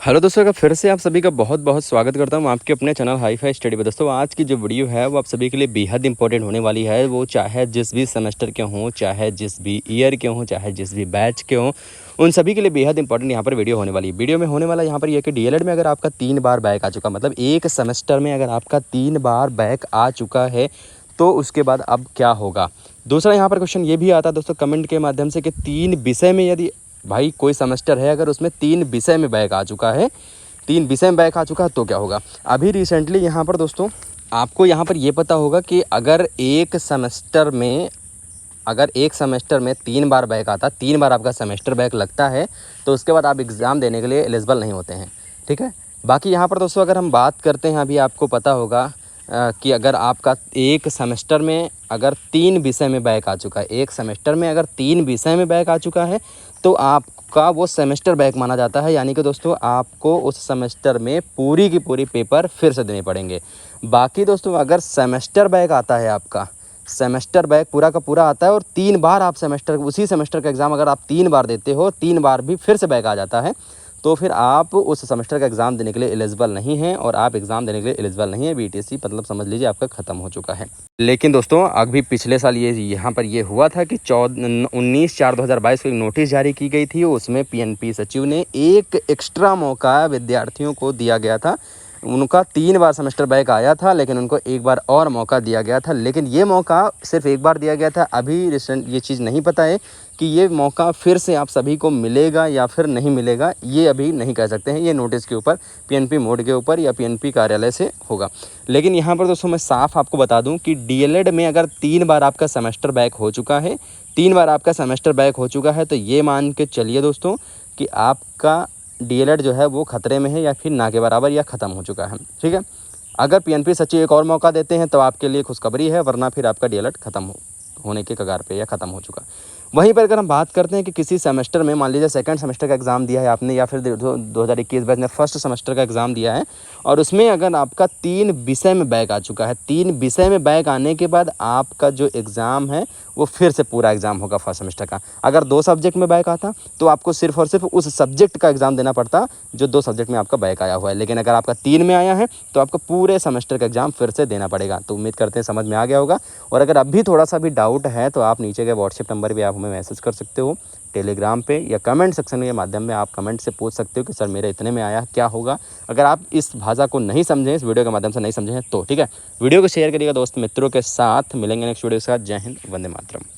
Hello दोस्तों का फिर से आप सभी का बहुत बहुत स्वागत करता हूं आपके अपने चैनल हाई फाई स्टडी पे। दोस्तों आज की जो वीडियो है वो आप सभी के लिए बेहद इंपॉर्टेंट होने वाली है। वो चाहे जिस भी सेमेस्टर के हों, चाहे जिस भी ईयर के हों, चाहे जिस भी बैच के हों, उन सभी के लिए बेहद इंपॉर्टेंट यहाँ पर वीडियो होने वाली है। वीडियो में होने वाला यहाँ पर यह कि डीएलएड में अगर आपका 3 बार बैक आ चुका, मतलब एक सेमेस्टर में अगर आपका 3 बार बैक आ चुका है तो उसके बाद अब क्या होगा। दूसरा यहाँ पर क्वेश्चन ये भी आता है दोस्तों कमेंट के माध्यम से कि 3 विषय में यदि भाई कोई सेमेस्टर है अगर उसमें 3 विषय में बैक आ चुका है, 3 विषय में बैक आ चुका है तो क्या होगा। अभी रिसेंटली यहाँ पर दोस्तों आपको यहाँ पर ये पता होगा कि अगर एक सेमेस्टर में 3 बार बैक आता, 3 बार आपका सेमेस्टर बैक लगता है तो उसके बाद आप एग्ज़ाम देने के लिए एलिजिबल नहीं होते हैं। ठीक है। बाकी यहाँ पर दोस्तों अगर हम बात करते हैं, अभी आपको पता होगा कि अगर आपका एक सेमेस्टर में अगर 3 विषय में बैक आ चुका है, एक सेमेस्टर में अगर 3 विषय में बैक आ चुका है तो आपका वो सेमेस्टर बैक माना जाता है। यानी कि दोस्तों आपको उस सेमेस्टर में पूरी की पूरी पेपर फिर से देने पड़ेंगे। बाकी दोस्तों अगर सेमेस्टर बैक आता है, आपका सेमेस्टर बैक पूरा का पूरा आता है और 3 बार आप उसी सेमेस्टर का एग्ज़ाम अगर आप 3 बार देते हो, 3 बार भी फिर से बैक आ जाता है तो फिर आप उस सेमेस्टर का एग्ज़ाम देने के लिए एलिजिबल नहीं हैं और आप एग्ज़ाम देने के लिए एलिजिबल नहीं है। बीटीसी मतलब समझ लीजिए आपका ख़त्म हो चुका है। लेकिन दोस्तों अभी पिछले साल ये यहाँ पर ये हुआ था कि 19/4/2022 को एक नोटिस जारी की गई थी। उसमें पीएनपी सचिव ने एक एक्स्ट्रा मौका विद्यार्थियों को दिया गया था। उनका 3 बार सेमेस्टर बैक आया था लेकिन उनको एक बार और मौका दिया गया था, लेकिन ये मौका सिर्फ एक बार दिया गया था। अभी रिसेंट ये चीज़ नहीं पता है कि ये मौका फिर से आप सभी को मिलेगा या फिर नहीं मिलेगा, ये अभी नहीं कह सकते हैं। ये नोटिस के ऊपर पीएनपी मोड के ऊपर या पीएनपी कार्यालय से होगा। लेकिन यहाँ पर दोस्तों मैं साफ आपको बता दूं कि डीएलएड में अगर 3 बार आपका सेमेस्टर बैक हो चुका है, 3 बार आपका सेमेस्टर बैक हो चुका है तो ये मान के चलिए दोस्तों कि आपका डीएलएड जो है वो खतरे में है या फिर ना के बराबर या ख़त्म हो चुका है। ठीक है। अगर पीएनपी सचिव एक और मौका देते हैं तो आपके लिए खुशखबरी है, वरना फिर आपका डीएलएड ख़त्म होने के कगार पे या ख़त्म हो चुका। वहीं पर अगर हम बात करते हैं कि किसी सेमेस्टर में मान लीजिए सेकंड सेमेस्टर का एग्ज़ाम दिया है आपने या फिर 2021 बैच में फर्स्ट सेमेस्टर का एग्ज़ाम दिया है और उसमें अगर आपका 3 विषय में बैक आ चुका है, 3 विषय में बैक आने के बाद आपका जो एग्ज़ाम है वो फिर से पूरा एग्ज़ाम होगा फर्स्ट सेमेस्टर का। अगर 2 सब्जेक्ट में बैक आता तो आपको सिर्फ और सिर्फ उस सब्जेक्ट का एग्ज़ाम देना पड़ता जो 2 सब्जेक्ट में आपका बैक आया हुआ है। लेकिन अगर आपका 3 में आया है तो आपको पूरे सेमेस्टर का एग्ज़ाम फिर से देना पड़ेगा। तो उम्मीद करते हैं समझ में आ गया होगा। और अगर अभी थोड़ा सा भी डाउट है तो आप नीचे के व्हाट्सएप नंबर पर आप हमें मैसेज कर सकते हो, टेलीग्राम पे या कमेंट सेक्शन के माध्यम में आप कमेंट से पूछ सकते हो कि सर मेरे इतने में आया क्या होगा। अगर आप इस भाषा को नहीं समझें, इस वीडियो के माध्यम से नहीं समझें तो ठीक है, वीडियो को शेयर करिएगा दोस्त मित्रों के साथ। मिलेंगे नेक्स्ट वीडियो के साथ। जय हिंद, वंदे मातरम।